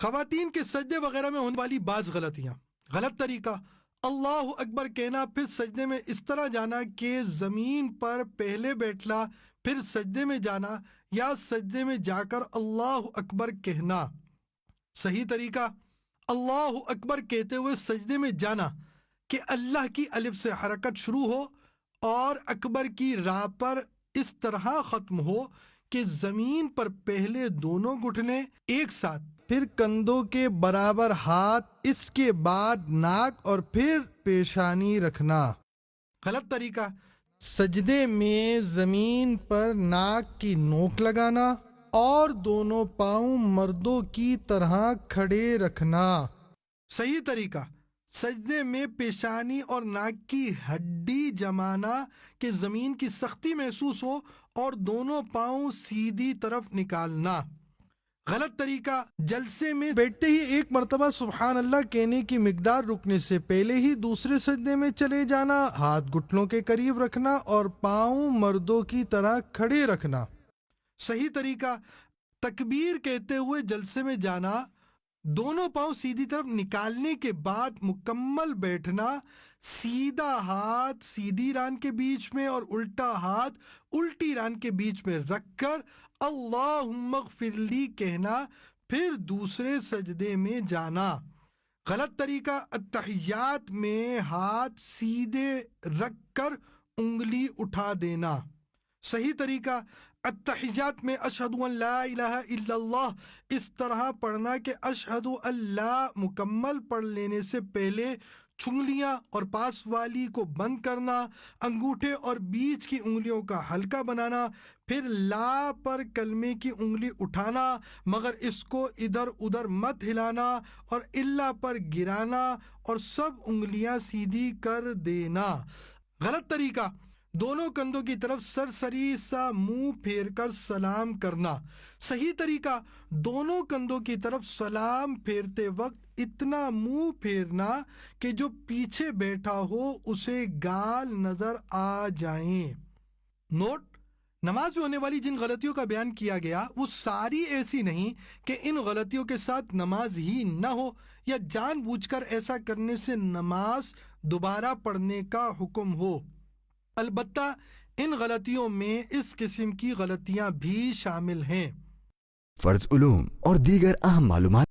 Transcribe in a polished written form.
خواتین کے سجدے وغیرہ میں ہونے والی بعض غلطیاں: غلط طریقہ: اللہ اکبر کہنا پھر سجدے میں اس طرح جانا کہ زمین پر پہلے بیٹھنا پھر سجدے میں جانا، یا سجدے میں جا کر اللہ اکبر کہنا۔ صحیح طریقہ: اللہ اکبر کہتے ہوئے سجدے میں جانا کہ اللہ کی الف سے حرکت شروع ہو اور اکبر کی راہ پر اس طرح ختم ہو کہ زمین پر پہلے دونوں گھٹنے ایک ساتھ، پھر کندھوں کے برابر ہاتھ، اس کے بعد ناک اور پھر پیشانی رکھنا۔ غلط طریقہ: سجدے میں زمین پر ناک کی نوک لگانا اور دونوں پاؤں مردوں کی طرح کھڑے رکھنا۔ صحیح طریقہ: سجدے میں پیشانی اور ناک کی ہڈی جمانا کہ زمین کی سختی محسوس ہو اور دونوں پاؤں سیدھی طرف نکالنا۔ غلط طریقہ: جلسے میں بیٹھتے ہی ایک مرتبہ سبحان اللہ کہنے کی مقدار رکنے سے پہلے ہی دوسرے سجدے میں چلے جانا، ہاتھ گھٹنوں کے قریب رکھنا اور پاؤں مردوں کی طرح کھڑے رکھنا۔ صحیح طریقہ: تکبیر کہتے ہوئے جلسے میں جانا، دونوں پاؤں سیدھی طرف نکالنے کے بعد مکمل بیٹھنا، سیدھا ہاتھ سیدھی ران کے بیچ میں اور الٹا ہاتھ الٹی ران کے بیچ میں رکھ کر اللہم اغفر لی کہنا، پھر دوسرے سجدے میں جانا۔ غلط طریقہ: اتحیات میں ہاتھ سیدھے رکھ کر انگلی اٹھا دینا۔ صحیح طریقہ: اتحیات میں اشہد ان لا الہ الا اللہ اس طرح پڑھنا کہ اشہد اللہ مکمل پڑھ لینے سے پہلے چھنگلیاں اور پاس والی کو بند کرنا، انگوٹھے اور بیچ کی انگلیوں کا حلقہ بنانا، پھر لا پر کلمے کی انگلی اٹھانا مگر اس کو ادھر ادھر مت ہلانا اور الا پر گرانا اور سب انگلیاں سیدھی کر دینا۔ غلط طریقہ: دونوں کندھوں کی طرف سرسری سا منہ پھیر کر سلام کرنا۔ صحیح طریقہ: دونوں کندھوں کی طرف سلام پھیرتے وقت اتنا منہ پھیرنا کہ جو پیچھے بیٹھا ہو اسے گال نظر آ جائیں۔ نوٹ: نماز میں ہونے والی جن غلطیوں کا بیان کیا گیا وہ ساری ایسی نہیں کہ ان غلطیوں کے ساتھ نماز ہی نہ ہو یا جان بوجھ کر ایسا کرنے سے نماز دوبارہ پڑھنے کا حکم ہو۔ البتہ ان غلطیوں میں اس قسم کی غلطیاں بھی شامل ہیں۔ فرض علوم اور دیگر اہم معلومات